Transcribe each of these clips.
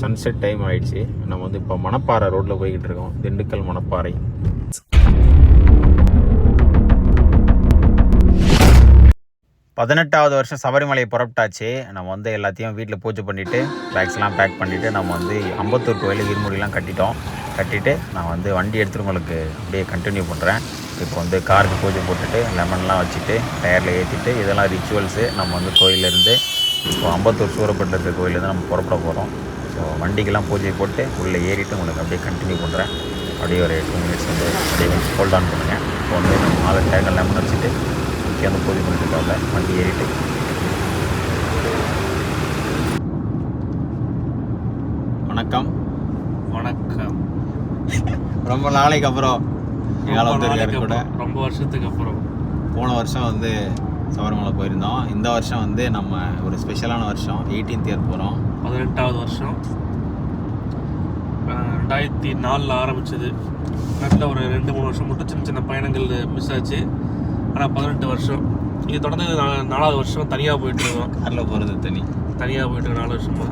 Sunset time ஆயிடுச்சு. நம்ம வந்து இப்போ மணப்பாறை ரோட்டில் போய்கிட்டு இருக்கோம். திண்டுக்கல் மணப்பாறை. 18வது வருஷம் சபரிமலை புறப்பட்டாச்சு. நம்ம வந்து எல்லாத்தையும் வீட்டில் பூஜை பண்ணிவிட்டு பேக்ஸ்லாம் பேக் பண்ணிவிட்டு நம்ம வந்து அம்பத்தூர் கோயில் இருமுடிலாம் கட்டிட்டு நான் வந்து வண்டி எடுத்துகிட்டு உங்களுக்கு அப்படியே கண்டினியூ பண்ணுறேன். இப்போ வந்து காருக்கு பூஜை போட்டுட்டு லெமன்லாம் வச்சுட்டு டயரில் ஏற்றிட்டு இதெல்லாம் ரிச்சுவல்ஸு. நம்ம வந்து கோயிலேருந்து இப்போ அம்பத்தூர் சூரப்பட்டது கோயிலேருந்து நம்ம புறப்பட போகிறோம். ஸோ வண்டிக்கெல்லாம் பூஜை போட்டு உள்ளே ஏறிட்டு உங்களுக்கு அப்படியே கண்டினியூ பண்ணுறேன். அப்படியே ஒரு 2 மினிட்ஸ் வந்து அப்படியே கொஞ்சம் ஹோல்ட் ஆன் பண்ணுங்கள். இப்போ வந்து நம்ம 4 டயரில் லெமன் வச்சுட்டு வந்து பூஜை பண்ணிட்டு வண்டி ஏறிட்டு வணக்கம் ரொம்ப நாளைக்கு அப்புறம் கூட ரொம்ப வருஷத்துக்கு அப்புறம் போன வருஷம் வந்து சபரிமலை போயிருந்தோம். இந்த வருஷம் வந்து நம்ம ஒரு ஸ்பெஷலான வருஷம் 18th இயர் போகிறோம். 18வது வருஷம் 2004 ஆரம்பிச்சது. நல்ல ஒரு 2-3 வருஷம் மட்டும் சின்ன சின்ன பயணங்கள் மிஸ் ஆச்சு. ஆனால் 18 வருஷம் இது தொடர்ந்து 4வது வருஷம் தனியாக போயிட்டுருக்கோம். காரில் போகிறது தனியாக போயிட்டு 4 வருஷமாக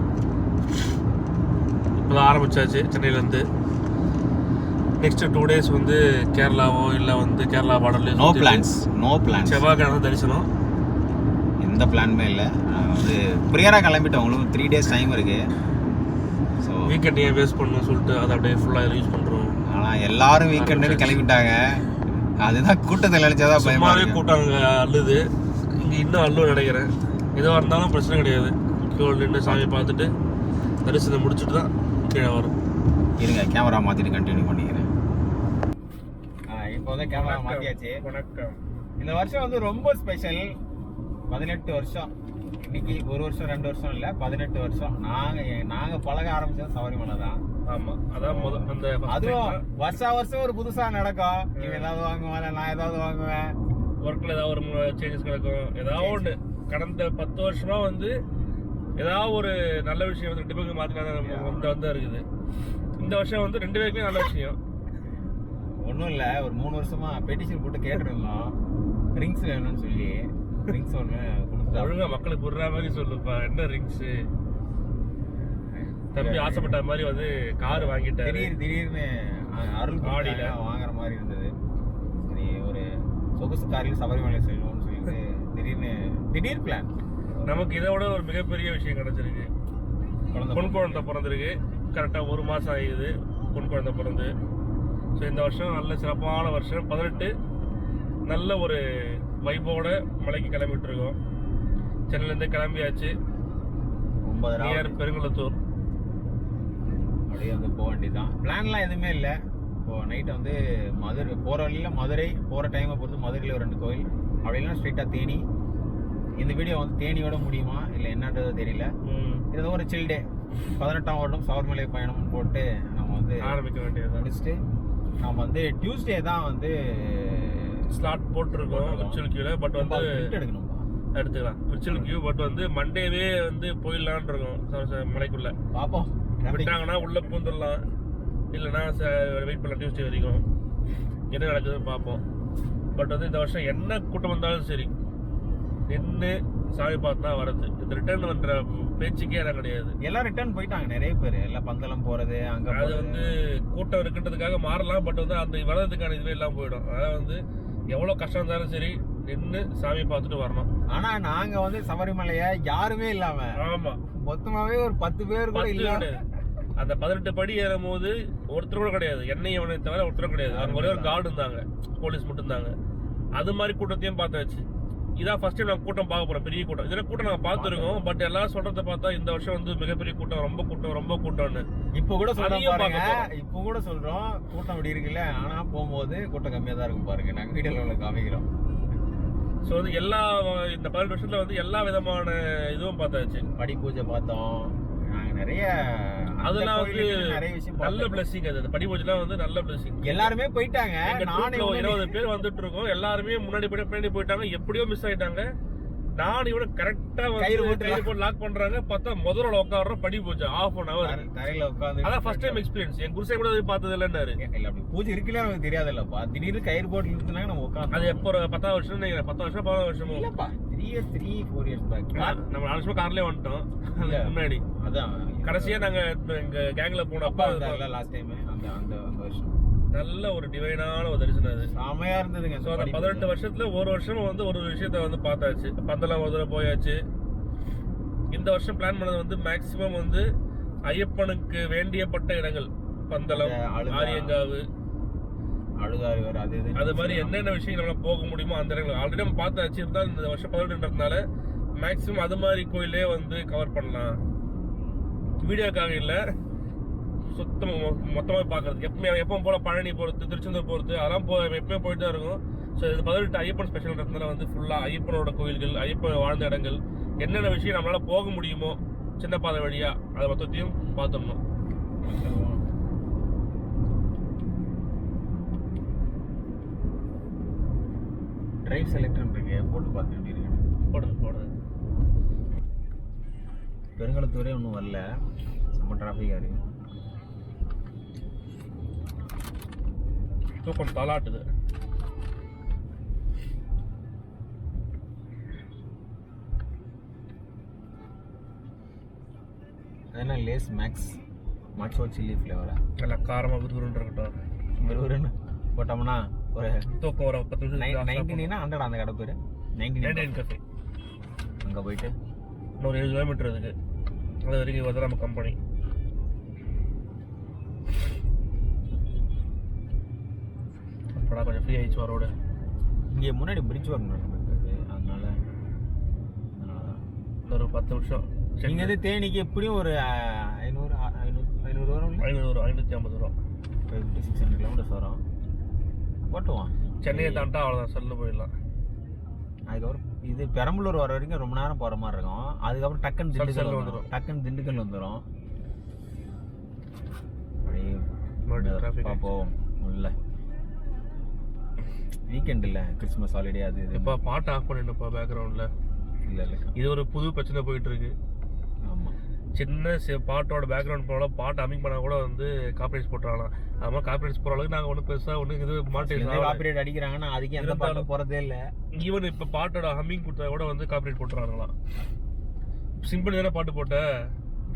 இப்போ தான் ஆரம்பித்தாச்சு சென்னையிலேருந்து. நெக்ஸ்ட்டு 2 days வந்து கேரளாவோ இல்லை வந்து கேரளா பார்டர்லேயே நோ பிளான்ஸ் செவ்வாய்க்கிழமை தரிசனம். எந்த பிளானுமே இல்லை. வந்து ப்ரியராக கிளம்பிட்டோம். உங்களுக்கு 3 days டைம் இருக்குது. ஸோ வீக்கெண்ட் ஏன் வேஸ்ட் பண்ணணும்னு சொல்லிட்டு அதை அப்படியே ஃபுல்லாக யூஸ் பண்ணுறோம். ஆனால் எல்லாரும் வீக்கெண்டு கிளம்பிட்டாங்க. அதுதான் கூட்டத்தில் நினைச்சாதான் பயமாவே கூட்டம் அங்கே அள்ளுது. இங்கே இன்னும் அள்ளும் நினைக்கிறேன். எதுவாக இருந்தாலும் பிரச்சனை கிடையாது. கோவில் நின்று சாமியை பார்த்துட்டு தரிசனம் முடிச்சுட்டு தான் கீழே வரும். இருங்க கேமரா மாற்றிட்டு கண்டினியூ பண்ணிக்கிறேன். இப்போ வந்து கேமரா மாற்றியாச்சு. வணக்கம். இந்த வருஷம் வந்து ரொம்ப ஸ்பெஷல். 18 வருஷம். இன்னைக்கு 1 வருஷம் 2 வருஷம் இல்லை, 18 வருஷம். நாங்கள் பழக ஆரம்பிச்சது சபரிமலை தான். ஆமா, அதான் அந்த அதுவும் வருஷம் ஒரு புதுசா நடக்கும். இவன் ஏதாவது வாங்குவேன், நான் ஏதாவது வாங்குவேன், ஒர்க்ல ஏதாவது ஒரு சேஞ்சஸ் நடக்கும். ஏதாவது ஒன்று கடந்த 10 வருஷமா வந்து ஏதாவது ஒரு நல்ல விஷயம் வந்து 2 பேருக்கு மாத்தினா வந்து இருக்குது. இந்த வருஷம் வந்து 2 பேருக்குமே நல்ல விஷயம். ஒன்றும் இல்லை, ஒரு 3 வருஷமா பெட்டிஷன் போட்டு கேட்டுருந்தோம் ரிங்ஸ் வேணும்னு சொல்லி. ரிங்ஸ் ஒன்று கொடுத்துட்டா ஒழுங்கா மக்களுக்கு புடுற மாதிரி சொல்லுப்பா. என்ன ரிங்ஸ்? தம்பி ஆசைப்பட்ட மாதிரி வந்து கார் வாங்கிட்டாரு. திடீர்னு அருள் ஆடியில வாங்குற மாதிரி இருந்தது. சரி, ஒரு சொகுசு காரில் சபரிமலை செல்வோம்னு சொல்லிட்டு திடீர் பிளான். நமக்கு இதை விட ஒரு மிகப்பெரிய விஷயம் கிடைச்சிருக்கு. பொன் குழந்தை பிறந்திருக்கு. கரெக்டாக 1 மாதம் ஆகிடுது பொன் குழந்தை பிறந்து. ஸோ இந்த வருஷம் நல்ல சிறப்பான வருஷம். 18 நல்ல ஒரு வைப்போட மலைக்கு கிளம்பிட்டு இருக்கோம். சென்னையிலேருந்து கிளம்பியாச்சு. பெருங்குளத்தூர் அப்படியே வந்து போக வேண்டியதுதான். பிளான்லாம் எதுவுமே இல்லை. இப்போ நைட்டு வந்து மதுரை போகிற வழியில் மதுரை போகிற டைமை பொறுத்து மதுரையில் ஒரு 2 கோயில், அப்படிலாம் ஸ்ட்ரெயிட்டாக தேனி. இந்த வீடியோ வந்து தேனியோட முடியுமா இல்லை என்னன்றது தெரியல. இது ஒரு சில் டே. 18ஆம் வருடம் சபரிமலை பயணம் போட்டு நம்ம வந்து ஆரம்பிக்க வேண்டியது முடிச்சுட்டு நம்ம வந்து டியூஸ்டே தான் வந்து ஸ்லாட் போட்டிருக்கோம் விர்ச்சுவல் கியூவில். பட் வந்து எடுத்துக்கலாம் விர்ச்சுவல் கியூ. பட் வந்து மண்டேவே வந்து போயிடலான் இருக்கோம் மலைக்குள்ள. பார்ப்போம், விட்டாங்கன்னா உள்ள பூந்துடலாம், இல்லைன்னா வெயிட் பண்ணலாம் டியூஸ்டே வரைக்கும். என்ன நடக்குதுன்னு பார்ப்போம். பட் வந்து இந்த வருஷம் என்ன கூட்டம் வந்தாலும் சரி நின்று சாமி பார்த்து தான் வரது. இந்த ரிட்டர்ன் பண்ற பேச்சுக்கே இடம் கிடையாது. எல்லாம் ரிட்டர்ன் போயிட்டாங்க நிறைய பேர். எல்லாம் பந்தளம் போறது அங்க. அது வந்து கூட்டம் இருக்குன்றதுக்காக மாறலாம். பட் வந்து அந்த வர்றதுக்கான இதுவே எல்லாம் போயிடும். அதாவது வந்து எவ்வளவு கஷ்டம் இருந்தாலும் சரி நின்று சாமி பார்த்துட்டு வரணும். ஆனா நாங்க வந்து சபரிமலைய யாருமே இல்லாம, ஆமா மொத்தமாவே ஒரு 10 பேர் கூட இல்ல. அந்த 18 படி ஏறும் போது ஒருத்தர் கூட கிடையாது. என்னையை தவிர ஒருத்தர் கிடையாது. அவங்க ஒரே ஒரு கார்டு இருந்தாங்க, போலீஸ் மட்டும் இருந்தாங்க. அது மாதிரி கூட்டத்தையும் பார்த்தாச்சு. இதான் ஃபர்ஸ்ட் டைம் நாங்கள் கூட்டம் பார்க்க போறோம். பெரிய கூட்டம். இதெல்லாம் கூட்டம் நாங்கள் பார்த்துருக்கோம். பட் எல்லாரும் சொல்றதை பார்த்தா இந்த வருஷம் வந்து மிகப்பெரிய கூட்டம், ரொம்ப கூட்டம்னு இப்போ கூட சொல்றோம். கூட்டம் இப்படி இருக்குல்ல, ஆனா போகும்போது கூட்டம் கம்மியா தான் இருக்கும் பாருங்க. நாங்கள் வீடியோல காமிக்கிறோம். ஸோ வந்து இந்த 18 வருஷத்துல வந்து எல்லா விதமான இதுவும் பார்த்தாச்சு. படி பூஜை பார்த்தோம். நாங்கள் நிறைய அதெல்லாம் வந்து நிறைய விஷயம் நல்ல பிளஸிங். அது படி பூஜைலாம் வந்து நல்ல பிளஸிங். எல்லாருமே போயிட்டாங்க. நானே 20 பேர் வந்துட்டு இருக்கோம். எல்லாருமே முன்னாடி போயிட்டாங்க. எப்படியோ மிஸ் ஆயிட்டாங்க. நான் இவனை கரெக்டா கயிறு கயிறு போட்டு லாக் பண்றாங்க. பார்த்தா முதல்ல உட்காடுறோம், படி போச்சு ½ an hour. தரையில உட்காந்து அதான் ஃபர்ஸ்ட் டைம் எக்ஸ்பீரியன்ஸ். என் குருசை கூட அது பார்த்தது இல்லைன்னாரு. இல்ல அப்படி பூஜை இருக்குல்ல நமக்கு தெரியாதுல்லப்பா. திடீர்னு கயிறு போட்டு நிறுத்தினாங்க நம்ம உட்காந்து. அது எப்போ 10 வருஷம் நினைக்கிறேன். 10 வருஷம் 15 வருஷமோ இல்லப்பா 3 years பேக். நம்ம 4 வருஷம் கார்லயே வந்துட்டோம். முன்னாடி அதான் கடைசியா நாங்க எங்க கேங்ல போனப்ப லாஸ்ட் டைம் அந்த வருஷம் நல்ல ஒரு டிவைனான ஒரு தரிசனம் அது. செமையா இருந்ததுங்க. ஸோ அந்த 18 வருஷத்துல ஒரு வருஷம் வந்து ஒரு விஷயத்த வந்து பார்த்தாச்சு. பந்தலாம் ஒரு தடவை போயாச்சு. இந்த வருஷம் பிளான் பண்ணது வந்து மேக்சிமம் வந்து ஐயப்பனுக்கு வேண்டியப்பட்ட இடங்கள், பந்தலம், ஆரியங்காவு, அழுதாறு வேற அது மாதிரி என்னென்ன விஷயங்கள் நம்மளால போக முடியுமோ அந்த இடங்கள் ஆல்ரெடி நம்ம பார்த்தாச்சு. இருந்தாலும் இந்த வருஷம் 18ன்றதுனால மேக்சிமம் அது மாதிரி கோயிலே வந்து கவர் பண்ணலாம். வீடியோக்காக இல்லை, மொத்தமாக பார்க்கறதுக்கு. எப்பவும் போல பழனி போகிறது, திருச்செந்தூர் போகிறது, அதெல்லாம் எப்பவுமே போயிட்டு தான் இருக்கும். ஸோ இது 18 ஐயப்பன் ஸ்பெஷல்ன்றதுனால வந்து ஃபுல்லாக ஐயப்பனோட கோயில்கள், ஐயப்பன் வாழ்ந்த இடங்கள், என்னென்ன விஷயம் நம்மளால போக முடியுமோ சின்ன பாதை வழியா அதை மொத்தத்தையும் பார்த்துடணும். டிரைவ் செலக்டர் இருக்கு, போட்டு பார்த்து எப்படி இருக்கு. போடுது பெருங்கலத்தூரே ஒன்றும் வரல, செம்ம டிராஃபிக்காக இருக்கு. தூக்கம் தாளாட்டுது. அதனால லேஸ் மேக்ஸ் மச்சோ சில்லி ஃப்ளேவரா நல்லா காரமாக விறுவிறுன்னு இருக்கட்டும். விறுவிறுன்னு போட்டோம்னா ஒரு தூக்கம் ஒரு 10 நிமிஷம். 99 100 அந்த கடை பேர் 99 கஃபே. அங்கே போயிட்டு இன்னொரு 7 கிலோமீட்டர் இருக்கு. அது வரைக்கும் வந்து நம்ம கம்பெனி. அப்படா கொஞ்சம் ஃப்ரீ ஆயிடுச்சு ரோடு. இங்கே முன்னாடி பிரிட்ஜ் ஒர்க் நடந்துருக்கு, அதனால ஒரு 10 நிமிஷம். நீங்கள் வந்து தேனிக்கு எப்படியும் ஒரு 500 வரும், 550 ரூபா, 600 கிலோமீட்டர்ஸ் வரும். போட்டுவான். சென்னையை தாண்டா அவ்வளோதான், செல்லு போயிடலாம். அதுக்கப்புறம் இது பெரம்பலூர் வர வரைக்கும் ரொம்ப நேரம் போகிற மாதிரி இருக்கும். அதுக்கப்புறம் டக்குன்னு திண்டுக்கல் வந்துடும். டக்குன்னு திண்டுக்கல் வந்துடும். அப்படியே போவோம் உள்ள. வீக்கெண்ட் இல்லை, கிறிஸ்மஸ் ஹாலிடே அது இது. இப்போ பாட்டு ஆஃப் பண்ணிட்டப்பா பேக்ரவுண்டில். இல்லை இது ஒரு புது பிரச்சனை போயிட்டு இருக்கு. ஆமாம், சின்ன பாட்டோட பேக்ரவுண்ட் போனாலும் பாட்டு அமிங் பண்ணால் கூட வந்து காப்பிரைட்ஸ் போட்டுறாங்களாம். அது மாதிரி காப்பிரைட்ஸ் போகிற அளவுக்கு நாங்கள் ஒன்றும் பெருசாக ஒன்றும் இது மாட்டேன். காப்பிரைட் அடிக்கிறாங்கன்னா அதுக்கு எந்த பாட்டும் போகிறதே இல்லை. ஈவன் இப்போ பாட்டோட ஹம்மிங் கொடுத்தா கூட வந்து காப்பிரைட் போட்டுறாங்களாம். சிம்பிள் தானே பாட்டு போட்ட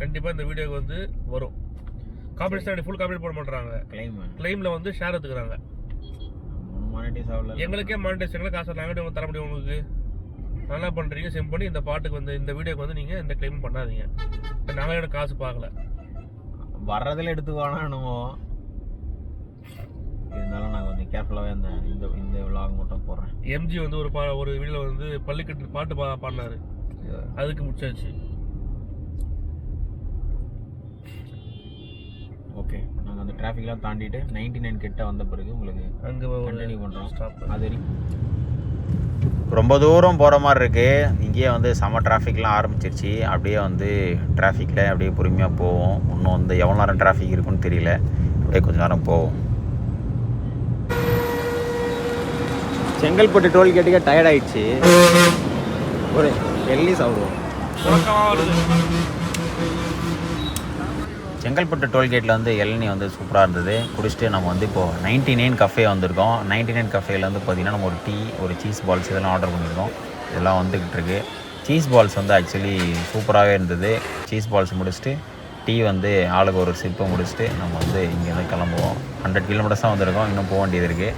கண்டிப்பாக இந்த வீடியோக்கு வந்து வரும். காப்பிரைட்ஸ் தான் ஃபுல் காப்பிரைட் போட மாட்டுறாங்க. கிளைமில் வந்து ஷேர் எடுத்துக்கிறாங்க. எங்களுக்கே மானிட்டைஸ் எங்களுக்கு காசு நாங்கள் தர முடியும். உங்களுக்கு நல்லா பண்ணுறீங்க, சிம் பண்ணி இந்த பாட்டுக்கு வந்து இந்த வீடியோக்கு வந்து நீங்கள் இந்த கிளைம் பண்ணாதீங்க. நாங்கள் எனக்கு காசு பார்க்கல, வர்றதில் எடுத்துக்குவானா என்னமோ. இருந்தாலும் நான் கொஞ்சம் கேர்ஃபுல்லாகவே இந்த விலாக் மட்டும் போடுறேன். எம்ஜி வந்து ஒரு வீடியோவில் வந்து பள்ளிக்கட்டு பாட்டு பாடினாரு, அதுக்கு முடிச்சாச்சு. ஓகே, நாங்கள் அந்த டிராஃபிக்லாம் தாண்டிட்டு 99 கிட்ட வந்த பிறகு உங்களுக்கு அங்கே கண்டினியூ பண்ணுறோம். அது வரைக்கும் ரொம்ப தூரம் போகிற மாதிரி இருக்குது. இங்கேயே வந்து செம டிராஃபிக்லாம் ஆரம்பிச்சிருச்சு. அப்படியே வந்து டிராஃபிக்கில் அப்படியே பொறுமையாக போவோம். இன்னும் வந்து எவ்வளோ நேரம் டிராஃபிக் இருக்குன்னு தெரியல. அப்படியே கொஞ்சம் நேரம் போவோம். செங்கல்பட்டு டோல்கேட்டுக்கே டயர்ட் ஆயிடுச்சு. ஒரு எள்ளி சாப்பிடுவோம். செங்கல்பட்டு டோல்கேட்டில் வந்து இளநீ வந்து சூப்பராக இருந்தது. குடிச்சிட்டு நம்ம வந்து இப்போது 99 கஃபே வந்திருக்கோம். 99 கஃபேயில் வந்து பார்த்திங்கன்னா நம்ம ஒரு டீ, ஒரு சீஸ் பால்ஸ் இதெல்லாம் ஆர்டர் பண்ணியிருக்கோம். இதெல்லாம் வந்துக்கிட்டு இருக்குது. சீஸ் பால்ஸ் வந்து ஆக்சுவலி சூப்பராகவே இருந்தது. சீஸ் பால்ஸ் முடிச்சுட்டு டீ வந்து ஆளுக்கு ஒரு சிப்பை முடிச்சுட்டு நம்ம வந்து இங்கேருந்து கிளம்புவோம். 100 கிலோமீட்டர்ஸ் தான் வந்திருக்கோம், இன்னும் போக வேண்டியது இருக்குது.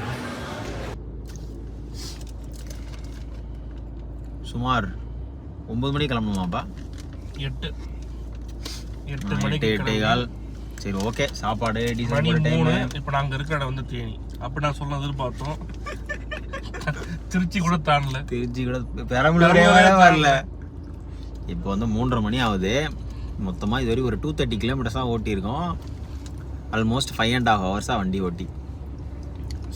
சுமார் 9 மணிக்கு கிளம்பணுமாப்பா? 8 மணிக்கு 8:15. சரி, ஓகே. சாப்பாடு மணி 3. இப்போ நாங்கள் இருக்கிற இடம் வந்து தேனி. அப்படி நான் சொல்ல எதிர்பார்த்தோம். திருச்சி கூட தாண்டல, திருச்சி கூட பெரம்பலூரே வரல. இப்போ வந்து 3:30 மணி ஆகுது. மொத்தமாக இது வரைக்கும் ஒரு 230 கிலோமீட்டர்ஸாக ஓட்டியிருக்கோம். ஆல்மோஸ்ட் 5.5 ஹவர்ஸாக வண்டி ஓட்டி.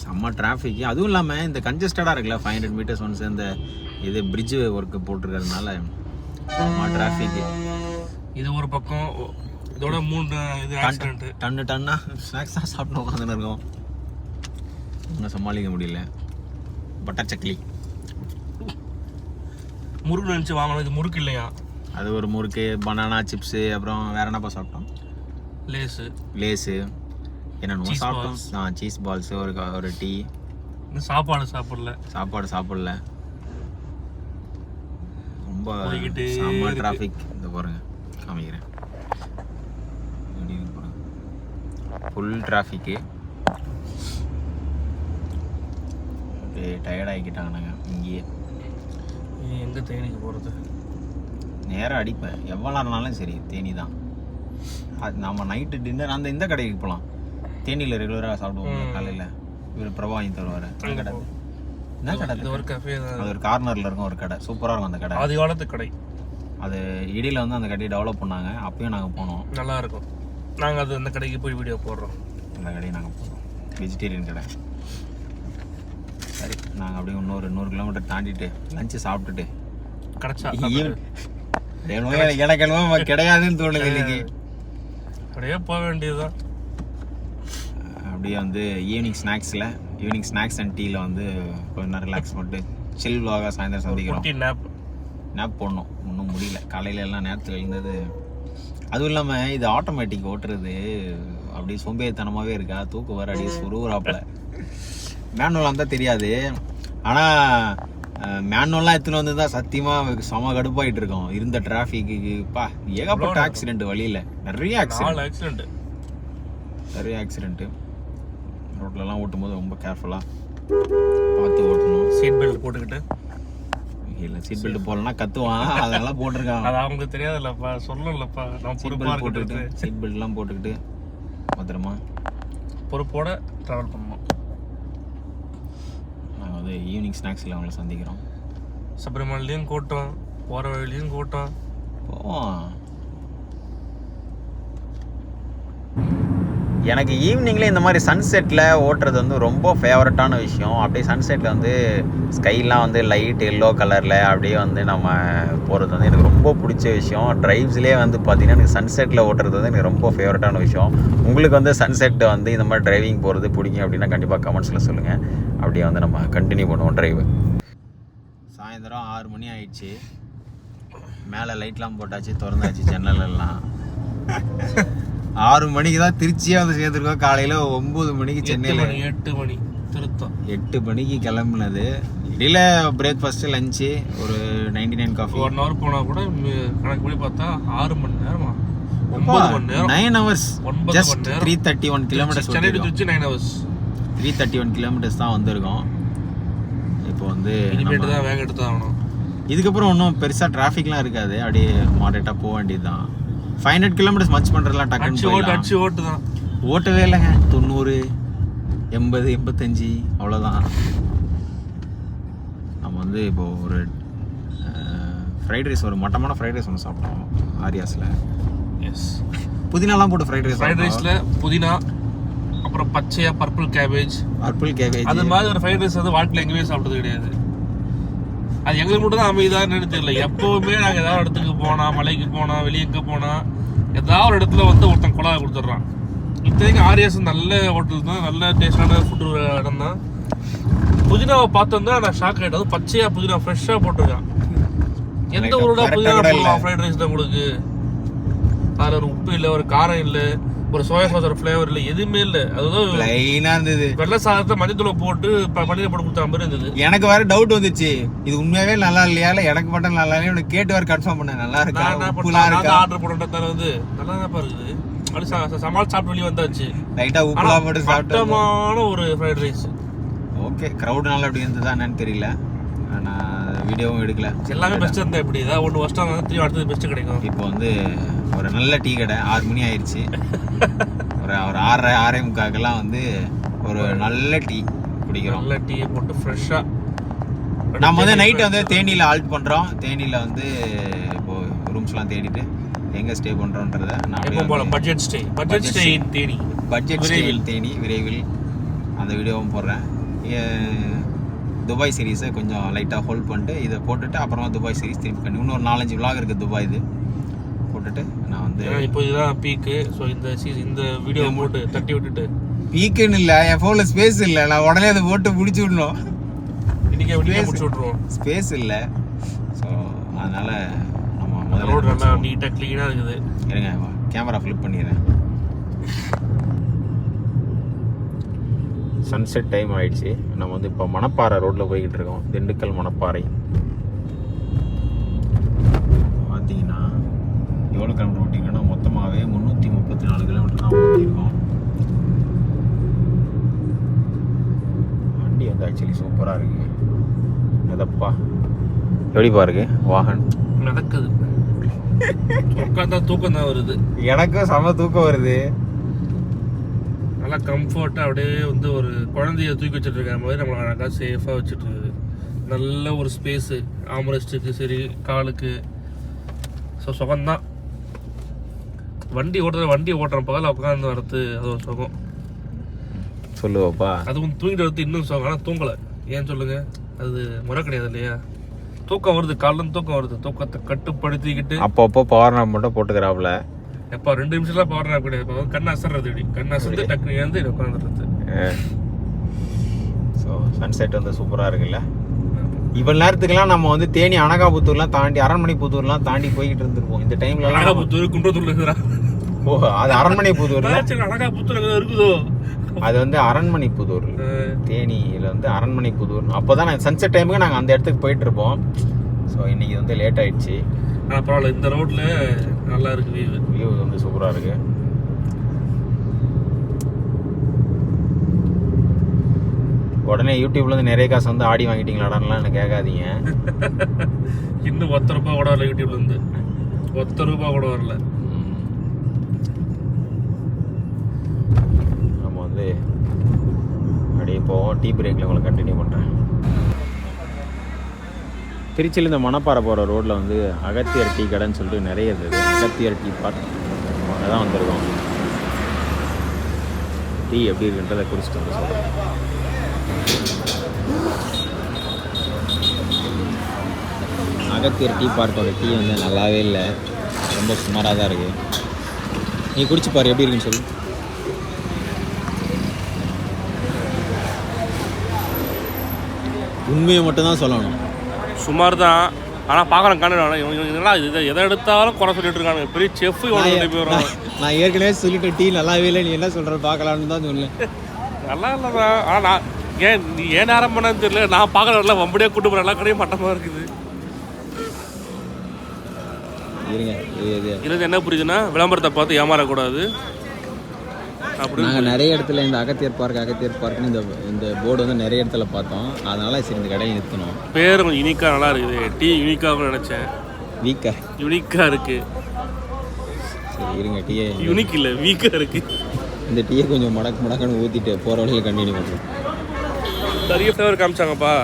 செம்ம டிராஃபிக். அதுவும் இல்லாமல் இந்த கன்ஜஸ்டடாக இருக்குல்ல, 500 மீட்டர்ஸ் ஒன்ஸ் இந்த இது பிரிட்ஜு ஒர்க்கு போட்டிருக்கிறதுனால செம்ம டிராஃபிக்கு. இது ஒரு பக்கம், இதோட 3 இது ஆக்சிடென்ட். டன்னா ஸ்நாக்ஸ் தான் சாப்பிட்டு உட்காந்துன்னு இருக்கோம். ஒன்றும் சமாளிக்க முடியல. பட்டர் சக்லி முறுக்கு நினச்சி வாங்கணும், இது முறுக்கு இல்லையா. அது ஒரு முறுக்கு, பனானா சிப்ஸு, அப்புறம் வேற என்னப்பா சாப்பிட்டோம்? லேஸு என்னென்னமோ சாப்பிட்டோம். சீஸ் பால்ஸு, ஒரு டீ. சாப்பாடு சாப்பிடல. ரொம்ப செம்ம டிராஃபிக். இந்த பாருங்க காமிக்கிறேன், ஃபுல் டிராஃபிக்கு. டயர்ட் ஆகிக்கிட்டாங்க. நாங்கள் இங்கேயே எங்கே தேனிக்கு போகிறது? நேராக அடிப்பேன் எவ்வளோ நேரம்னாலும் சரி, தேனி தான். அது நம்ம நைட்டு டின்னர் இந்த கடைக்கு போகலாம். தேனியில் ரெகுலராக சாப்பிடுவோம் காலையில். இவர் பிரபா வாங்கி தருவார். அந்த கடை என்ன கடை? ஒரு கஃபே தான். அது ஒரு கார்னரில் இருக்கும் ஒரு கடை, சூப்பராக இருக்கும் அந்த கடை. ஆதி காலத்து கடை. அது இடையில வந்து அந்த கடையை டெவலப் பண்ணாங்க. அப்பயும் நாங்கள் போனோம், நல்லா இருக்கும். நாங்கள் அது அந்த கடைக்கு போய் வீடியோ போடுறோம். அந்த கடையை நாங்கள் போனோம், வெஜிடேரியன் கடை. சரி, நாங்கள் அப்படியே 100 கிலோமீட்டர் தாண்டிட்டு லஞ்சு சாப்பிட்டுட்டு கிடச்சா எனக்கு என்னமோ கிடையாதுன்னு தோணுது இன்னைக்கு. அப்படியே போக வேண்டியதுதான். அப்படியே வந்து ஈவினிங் ஸ்நாக்ஸ் அண்ட் டீயில் வந்து கொஞ்ச நேரம் ரிலாக்ஸ் பண்ணிட்டு சில் வாக சாயந்தரம் சந்திக்கிறோம். நேப் போடணும், ஒன்றும் முடியல. காலையில் எல்லாம் நேரத்தில் எழுந்தது. அதுவும் இல்லாமல் இது ஆட்டோமேட்டிக் ஓட்டுறது அப்படியே சோம்பேறித்தனமாகவே இருக்கா. தூக்கு வர அப்படியே சுருவுறாப்புல. மேனுவலாக இருந்தால் தெரியாது, ஆனால் மேனுவல்லாம் எடுத்துன்னு வந்து தான் சத்தியமாக செம கடுப்பாகிட்டு இருக்கோம். இருந்த டிராஃபிக்குப்பா ஏகப்பட்ட ஆக்சிடென்ட் வழியில். நிறைய ஆக்சிடென்ட்டு ரோட்லலாம் ஓட்டும்போது ரொம்ப கேர்ஃபுல்லாக பார்த்து ஓட்டணும். சீட் பெல்ட் போட்டுக்கிட்டு. இல்லை, சீட் பெல்ட் போடலன்னா கத்துவான், அதெல்லாம் போட்டிருக்கான். அது அவங்களுக்கு தெரியாதுல்லப்பா, சொல்லலப்பா. நான் சீட் பெல்ட்லாம் போட்டுக்கிட்டு பத்திரமா பொறுப்போட ட்ராவல் பண்ணணும். நாங்கள் வந்து ஈவினிங் ஸ்நாக்ஸில் அவங்கள சந்திக்கிறோம். சபரிமலையும் கூட்டம், போகிற வழியிலையும் கூட்டம். போவோம். எனக்கு ஈவினிங்கில் இந்த மாதிரி சன்செட்டில் ஓட்டுறது வந்து ரொம்ப ஃபேவரட்டான விஷயம். அப்படியே சன்செட்டில் வந்து ஸ்கைலாம் வந்து லைட் எல்லோ கலரில் அப்படியே வந்து நம்ம போகிறது வந்து எனக்கு ரொம்ப பிடிச்ச விஷயம். ட்ரைவ்ஸ்லேயே வந்து பார்த்திங்கன்னா எனக்கு சன்செட்டில் ஓட்டுறது வந்து எனக்கு ரொம்ப ஃபேவரட்டான விஷயம். உங்களுக்கு வந்து சன்செட்டை வந்து இந்த மாதிரி டிரைவிங் போகிறது பிடிக்கும் அப்படின்னா கண்டிப்பாக கமெண்ட்ஸில் சொல்லுங்கள். அப்படியே வந்து நம்ம கண்டினியூ பண்ணுவோம் டிரைவு. சாயந்தரம் 6 மணி ஆயிடுச்சு. மேலே லைட்லாம் போட்டாச்சு, திறந்தாச்சு ஜன்னலெல்லாம். 6 மணிக்கு தான் திருச்சியே வந்து சேர்ந்துருக்கோம். காலையில் 9 மணிக்கு சென்னையில் 8 மணி திருத்தம். 8 மணிக்கு கிளம்புனது. இடையில பிரேக்ஃபாஸ்ட்டு லஞ்சு ஒரு 99 காஃபி. 1 hour போனால் கூட கணக்கு பண்ணி பார்த்தா 6 மணி நேரமா? 9 மணி நேரம். 9 hours. Just 331 kilometres. Chennai to Trichy 9 hours. 331 kilometres தான் வந்திருக்கோம். இப்போ வந்து இனிமேட்டு தான் வேக எடுத்து ஆகணும். இதுக்கப்புறம் ஒன்றும் பெருசாக டிராஃபிக்லாம் இருக்காது. அப்படியே மாடரேட்டாக போக வேண்டியது தான். 500 கிலோமீட்டர்ஸ் மச் பண்ணுறதுலாம் டக்குன்னு ஓட்டு தான். ஓட்டவே இல்லைங்க. 90, 80, 85 அவ்வளோதான். நம்ம வந்து இப்போது ஒரு ஃப்ரைட் ரைஸ், ஒரு மட்டமான ஃப்ரைட் ரைஸ் ஒன்று சாப்பிட்டோம் ஆரியாஸில். எஸ், புதினாலாம் போட்டு ஃப்ரைட் ரைஸில் புதினா, அப்புறம் பச்சையாக பர்பிள் கேபேஜ். அது மாதிரி ஒரு ஃப்ரைட் ரைஸ் வந்து வாழ்க்கையில் எங்கேயுமே சாப்பிட்டது கிடையாது. அது எங்களுக்கு மட்டும் தான் அமைதான்னு தெரியல. எப்போவுமே நாங்கள் ஏதாவது இடத்துக்கு போனால், மலைக்கு போனால், வெளியே எங்கே போனால், ஏதாவது ஒரு இடத்துல வந்து ஒருத்தன் குழாய் கொடுத்துட்றான். இத்தனைக்கும் ஆரியாஸ் நல்ல ஹோட்டல் தான், நல்ல டேஸ்டான ஃபுட்டு இடம் தான். புதினாவை பார்த்தோம்னா நான் ஷாக் ஆகிட்டேன். அது பச்சையாக புதினா ஃப்ரெஷ்ஷாக போட்டிருக்கான். எந்த ஊரோட புதினா போடலாம் ஃப்ரைட் ரைஸ் தான் உங்களுக்கு? அதில் ஒரு உப்பு இல்லை, ஒரு காரம் இல்லை, ஒரு சோயா சாஸ் ஃப்ளேவர் இல்லை, எதுவுமே இல்லை. அதுதான் லைனாக இருந்தது. வெள்ளை சாதத்தை மஞ்சத்தூளை போட்டு பன்னீரை போட்டு கொடுத்த மாதிரி இருந்தது. எனக்கு வேற டவுட் வந்துச்சு, இது உண்மையாவே நல்லா இல்லையா, இல்லை எனக்கு மட்டும் நல்லா இல்லையா? உனக்கு கேட்டு வேறு கன்ஃபார்ம் பண்ண நல்லா இருக்கா, ஆர்டர் போட்டதால வந்து நல்லா தான் இருக்குது. அப்படி சமாளி சாப்பிட்டு வெளியே வந்தாச்சு. லைட்டாக உப்புலாம் போட்டு சாப்பிட்டமான ஒரு ஃப்ரைட் ரைஸ். ஓகே, க்ரௌட்னால அப்படி இருந்ததா என்னன்னு தெரியல. நான் வீடியோவும் எடுக்கல. எல்லாமே பெஸ்ட் இருந்தால் எப்படி ஏதாவது ஒன்று ஃபஸ்ட்டாக இருந்தால் திரும்பி அடுத்தது பெஸ்ட்டு கிடைக்கும். இப்போ வந்து ஒரு நல்ல டீ கடை. 6 மணி ஆயிடுச்சு. ஒரு 6:30 வந்து ஒரு நல்ல டீ குடிக்கிறோம். நல்ல டீயை போட்டு ஃப்ரெஷ்ஷாக நம்ம வந்து நைட்டு வந்து தேனியில் ஆல்ட் பண்ணுறோம். தேனியில் வந்து இப்போது ரூம்ஸ்லாம் தேடிட்டு எங்கே ஸ்டே பண்ணுறோன்றதை நான் பட்ஜெட் ஸ்டே தேனி விரைவில் அந்த வீடியோவும் போடுறேன். துபாய் சீரீஸை கொஞ்சம் லைட்டாக ஹோல்ட் பண்ணிட்டு இதை போட்டுட்டு அப்புறமா துபாய் சீரீஸ் திருப்பி பண்ணி இன்னொரு 4-5 விலாக் இருக்குது துபாய். இது போட்டுட்டு நான் வந்து இப்போ இதுதான் பீக்கு. ஸோ இந்த வீடியோ போட்டு தட்டி விட்டுட்டு பீக்குன்னு இல்லை, என் ஃபோனில் ஸ்பேஸ் இல்லை, நான் உடனே அதை போட்டு முடிச்சு விடணும். இன்றைக்கி முடிச்சு விட்ருவோம். ஸ்பேஸ் இல்லை. ஸோ அதனால் நம்ம ரோடு நல்லா முதல்ல நீட்டாக க்ளீனாக இருக்குது. இருங்க கேமரா ஃப்ளிப் பண்ணிடுறேன். சன்செட் டைம் ஆயிடுச்சு. நம்ம வந்து இப்போ மணப்பாறை ரோட்டில் போய்கிட்டு இருக்கோம். திண்டுக்கல் மணப்பாறை பார்த்தீங்கன்னா எவ்வளோ கிலோமீட்டர் ஓட்டிங்கன்னா மொத்தமாகவே 334 கிலோமீட்டர் தான் ஓட்டியிருக்கோம். வண்டி வந்து ஆக்சுவலி சூப்பராக இருக்குது. அதப்பா எப்படி பாருங்க வாகன் நடக்குது. உட்காந்தா தூக்கம் தான் வருது. எனக்கும் செம தூக்கம் வருது. நல்லா கம்ஃபர்ட்டாக அப்படியே வந்து ஒரு குழந்தைய தூக்கி வச்சுட்டு இருக்கிற மாதிரி நம்மளை அழகாக சேஃபாக வச்சுட்டு இருக்குது. நல்ல ஒரு ஸ்பேஸு ஆம்ரெஸ்ட்டுக்கு சரி காலுக்கு. ஸோ சுகம்தான். வண்டி ஓட்டுற பகல உட்காந்து வரது அது ஒரு சுகம். சொல்லுவாப்பா. அதுவும் தூங்கிட்டு வரது இன்னும் சுகம். ஆனால் தூங்கலை. ஏன் சொல்லுங்க, அது முறை கிடையாது இல்லையா? தூக்கம் வருது, காலில் தூக்கம் வருது. தூக்கத்தை கட்டுப்படுத்திக்கிட்டு அப்பப்போ பவர் நாப் மட்டும் போட்டுக்கிறாப்புல. எப்போ 2 நிமிஷம்லாம் பவர் நாப் கிடையாது. இப்போ கண் அசர்றது, இப்படி கண் அசர்ந்து டக்குனு ஏந்து உட்காந்துருது. ஸோ சன்செட் வந்து சூப்பராக இருக்குல்ல. இவ்வளோ நேரத்துக்குலாம் நம்ம வந்து தேனி அனகாபுத்தூர்லாம் தாண்டி அரண்மனைப்புத்தூர்லாம் தாண்டி போய்கிட்டு இருந்திருப்போம். இந்த டைம்ல அனகாபுத்தூர் குன்றத்தூர்ல இருக்குறா. ஓ அது அரண்மனைப்புத்தூர். அனகாபுத்தூர் இருக்குதோ, அது வந்து அரண்மனைப்புத்தூர். தேனியில் வந்து அரண்மனைப்புத்தூர். அப்போ தான் நாங்கள் சன்செட் டைமுக்கு நாங்கள் அந்த இடத்துக்கு போயிட்டு இருப்போம். ஸோ இன்னைக்கு வந்து லேட் ஆயிடுச்சு. ஆனால் பரவாயில்ல, இந்த ரோட்ல நல்லா இருக்கு. வியூ வந்து சூப்பராக இருக்கு. உடனே யூடியூப்ல இருந்து நிறைய காசு வந்து ஆடி வாங்கிட்டீங்களாடான்லாம் எனக்கு கேட்காதீங்க. இன்னும் 10 ரூபாய் கூட வரல யூடியூப்ல இருந்து. 10 ரூபாய் கூட வரல. நம்ம வந்து அப்படியே போவோம். டீ பிரேக்கில் உங்களை கண்டினியூ பண்ணுறேன். திருச்சியில் இந்த மணப்பாறை போகிற ரோட்டில் வந்து அகத்தியர் டீ கடைன்னு சொல்லிட்டு நிறைய இருக்குது. அகத்தியர் டீ பார்க் அங்கே தான் வந்திருக்கோம். டீ எப்படி இருக்குன்றதை குடிச்சிட்டு வந்து சொல்கிறேன். அகத்தியர் டீ பார்க்கோட டீ வந்து நல்லாவே இல்லை, ரொம்ப சுமாராக தான் இருக்குது. நீ குடிச்சு பாரு எப்படி இருக்குன்னு சொல்லு. உண்மையை மட்டும்தான் சொல்லணும். சுமார் தான். ஆனால் பார்க்குறேன் கண்ணு இதெல்லாம் இது எதை எடுத்தாலும் குறை சொல்லிட்டு இருக்காங்க. பெரிய செஃப் போயிடும். நான் ஏற்கனவே சொல்லிட்டேன் டீ நல்லாவே இல்லை, நீ என்ன சொல்கிற பார்க்கலான்னு தான் சொன்னேன். நல்லா இல்லைதான். ஆனால் நான் நீ ஏன் நேரம் பண்ணான்னு தெரியல. நான் பார்க்குறேன்ல வம்படியாக கூட்டு போகிற எல்லா கடையும் மட்டமாக இருக்குது. இருங்க இது என்ன புரியுதுன்னா, விளம்பரத்தை பார்த்து ஏமாறக்கூடாது. அப்படி நாங்கள் நிறைய இடத்துல இந்த அகத்தியர் பார்க்குன்னு இந்த போர்டு வந்து நிறைய இடத்துல பார்த்தோம். அதனால சரி இந்த கடையை நிறுத்தணும். பேர் கொஞ்சம் யூனிக்காக நல்லா இருக்குது. டீ யூனிக்காக நினச்சேன். யூனிக்காக இருக்குது. சரி இருங்க, டீயே யூனிக் இல்லை, வீக்காக இருக்குது. இந்த டீயை கொஞ்சம் மடக்குன்னு ஊற்றிட்டு போகிற வழியில் கண்டினியூ பண்ணுறோம். நிறைய ஃப்ளேவர் காமிச்சாங்கப்பா.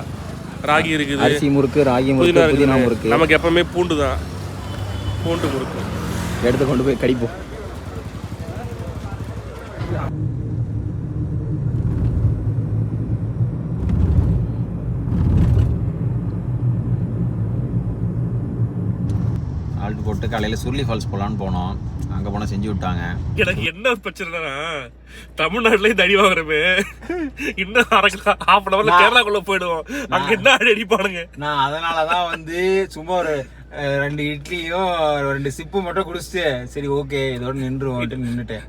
ராகி இருக்குது, அரிசி முறுக்கு, ராகி முறுக்கு, புதினா முறுக்கு. நமக்கு எப்பவுமே பூண்டு தான். பூண்டு முறுக்கு எடுத்து கொண்டு போய் கடிப்போம். ஆல்ட் போட்டு காலையில் சுருளி ஃபால்ஸ் போகலான்னு போனோம். அங்கே போனால் செஞ்சு விட்டாங்க. எனக்கு என்ன பிரச்சனைனா, தமிழ்நாட்டுல இந்த அடி வாங்குறமே இன்னும் ஹாஃப் அன் ஹவர்ல கேரளாக்குள்ள போயிடுவோம். அங்க என்ன அடி அடிப்பானுங்க. நான் அதனாலதான் வந்து சும்மா ஒரு 2 இட்லியும் 2 சிப்பு மட்டும் குடிச்சிட்டு சரி ஓகே இதோட நின்றுவோம் நின்றுட்டேன்.